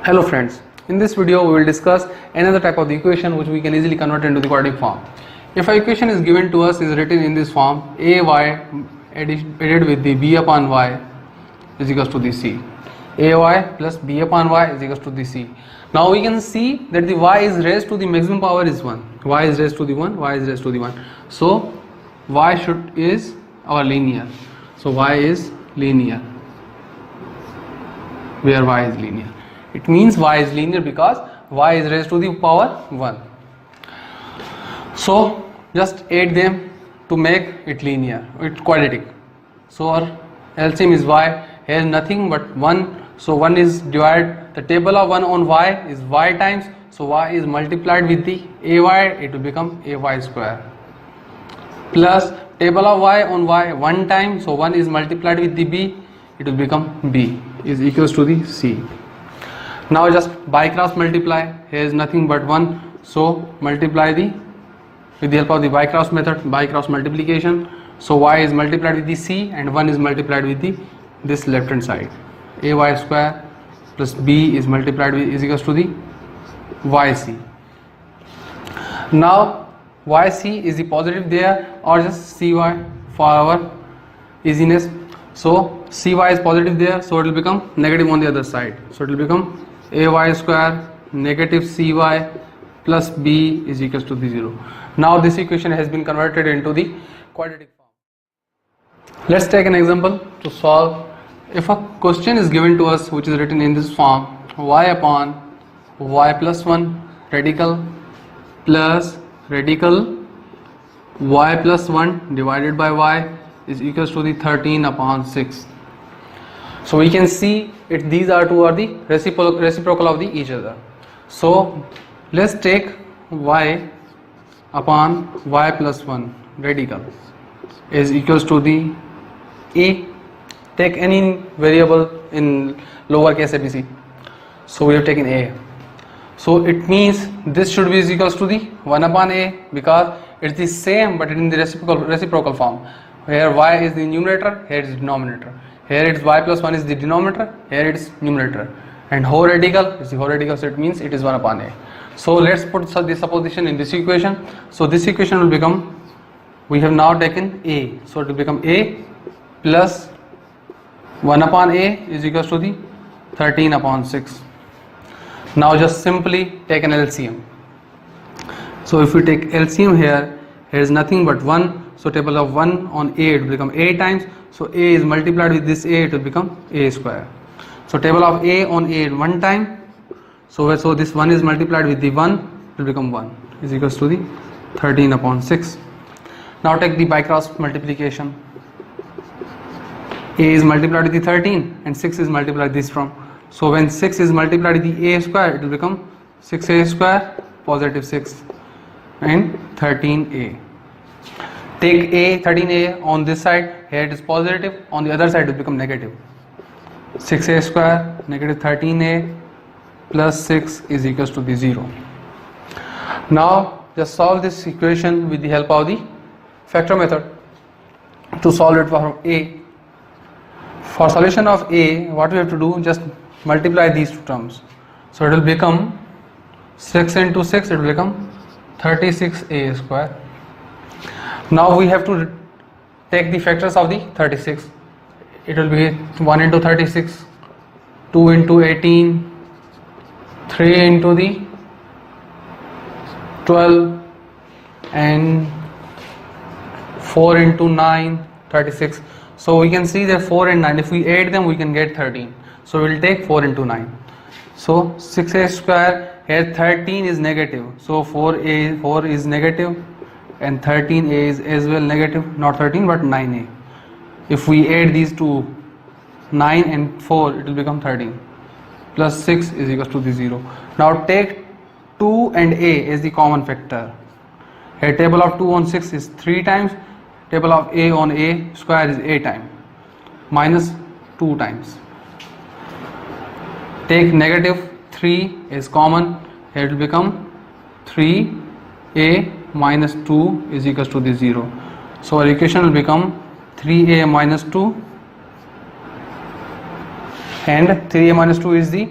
Hello friends, in this video we will discuss another type of the equation which we can easily convert into the quadratic form. If an equation is given to us, is written in this form, ay added with the b upon y is equals to the c. Ay plus b upon y is equals to the c. Now we can see that the y is raised to the maximum power is 1. Y is raised to the 1, y is raised to the 1. So y is our linear. So y is linear. Where y is linear. It means y is linear because y is raised to the power 1. So just add them to make it linear, it's quadratic. So our LCM is y, here is nothing but 1. So 1 is divided, the table of 1 on y is y times. So y is multiplied with the ay, it will become ay square. Plus table of y on y 1 time, so 1 is multiplied with the b, it will become b is equals to the c. Now just by cross multiply, here is nothing but 1, so multiply with the help of the by cross method, by cross multiplication. So y is multiplied with the c and 1 is multiplied with this left hand side. Ay square plus b is multiplied with is equals to the yc. Now yc is the positive there or just cy for our easiness. So cy is positive there, so it will become negative on the other side. So it will become ay square negative cy plus b is equals to the 0. Now this equation has been converted into the quadratic form. Let's take an example to solve. If a question is given to us which is written in this form, y upon y plus 1 radical plus radical y plus 1 divided by y is equals to the 13 upon 6. So we can see these are two are the reciprocal of each other. So let's take y upon y plus 1 radical is equals to the a. Take any variable in lowercase abc. So we have taken a. So it means this should be equals to the 1 upon a because it's the same but in the reciprocal form. Here y is the numerator, here is the denominator. Here it's y plus 1 is the denominator, here it's numerator, and whole radical is the whole radical, so it means it is 1 upon a. So let's put this supposition in this equation. So this equation will become, we have now taken a, so it will become a plus 1 upon a is equals to the 13 upon 6. Now just simply take an LCM. So if we take LCM here is nothing but 1. So table of 1 on a, it will become a times. So a is multiplied with this a, it will become a square. So table of a on a 1 time. So this 1 is multiplied with the 1, it will become 1 is equals to the 13 upon 6. Now take the by cross multiplication. A is multiplied with the 13 and 6 is multiplied this from. So when 6 is multiplied with the a square, it will become 6a square positive 6 and 13a. Take a 13a on this side, here it is positive, on the other side it will become negative. 6a square negative 13a plus 6 is equals to the 0. Now just solve this equation with the help of the factor method to solve it for a. For solution of a, what we have to do, just multiply these two terms. So it will become 6 into 6, it will become 36a square. Now we have to take the factors of the 36. It will be 1 into 36, 2 into 18, 3 into the 12 and 4 into 9, 36. So we can see that 4 and 9, if we add them we can get 13. So we will take 4 into 9. So 6a square, here 13 is negative. So 4 is negative and 13a is as well negative, not 13 but 9a. If we add these two, 9 and 4, it will become 13 plus 6 is equals to the 0. Now take 2 and a as the common factor. Here table of 2 on 6 is 3 times, table of a on a square is a times, minus 2 times. Take negative 3 is common, here it will become 3a minus 2 is equals to the 0. So our equation will become 3a minus 2 and 3a minus 2 is the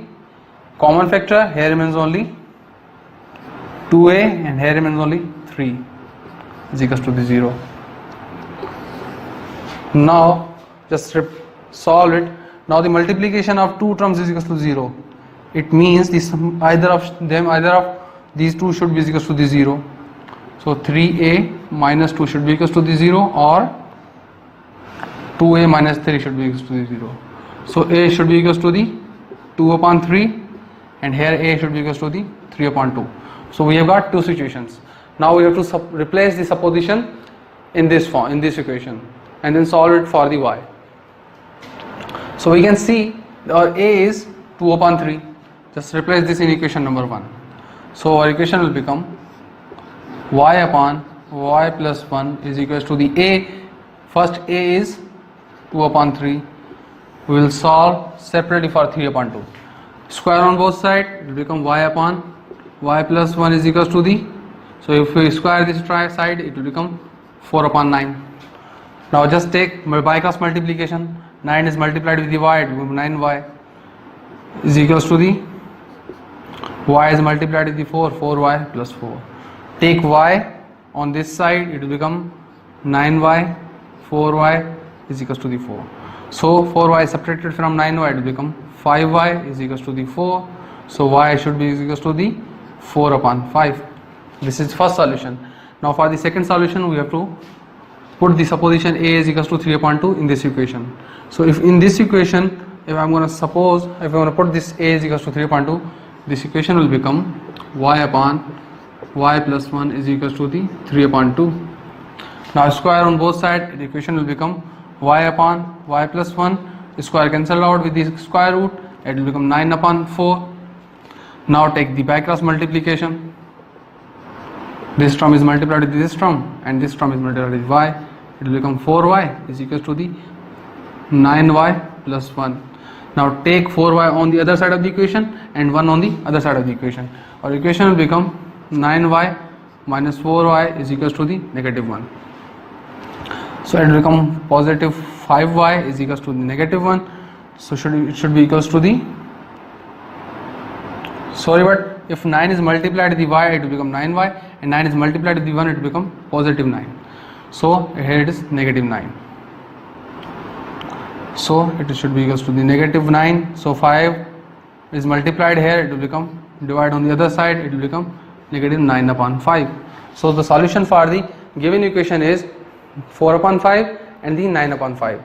Common factor, here remains only 2a and here remains only 3 is equals to the 0. Now just solve it. Now the multiplication of two terms is equals to 0. It means this either of these two should be equals to the 0. So 3a minus 2 should be equals to the 0, or 2a minus 3 should be equals to the 0. So a should be equals to the 2 upon 3 and here a should be equals to the 3 upon 2. So we have got two situations. Now we have to replace the supposition in this form, in this equation, and then solve it for the y. So we can see our a is 2 upon 3. Just replace this in equation number 1. So our equation will become y upon y plus 1 is equals to the a. First a is 2 upon 3. We will solve separately for 3 upon 2. Square on both sides, it will become y upon y plus 1 is equals to the, so if we square this side, it will become 4 upon 9. Now just take by cross multiplication. 9 is multiplied with the y, it will become 9y is equals to the y is multiplied with the 4y plus 4. Take y on this side, it will become 9y, 4y is equals to the 4. So 4y subtracted from 9y, it will become 5y is equals to the 4. So y should be equals to the 4 upon 5. This is first solution. Now for the second solution, we have to put the supposition a is equals to 3 upon 2 in this equation. So if in this equation, if I'm going to put this a is equals to 3 upon 2, this equation will become y upon y plus 1 is equals to the 3 upon 2. Now square on both sides, the equation will become y upon y plus 1, square cancel out with the square root, it will become 9 upon 4. Now take the by cross multiplication. This term is multiplied with this term and this term is multiplied with y. It will become 4y is equals to the 9y plus 1. Now take 4y on the other side of the equation and 1 on the other side of the equation. Our equation will become 9y minus 4y is equals to the negative 1. So it will become positive 5y is equals to the negative 1. So it should be equals to the, but if 9 is multiplied with the y, it will become 9y, and 9 is multiplied with the 1, it will become positive 9. So here it is negative 9. So it should be equals to the negative 9. So 5 is multiplied here, it will become, divide on the other side, it will become negative 9 upon 5. So the solution for the given equation is 4 upon 5 and the 9 upon 5.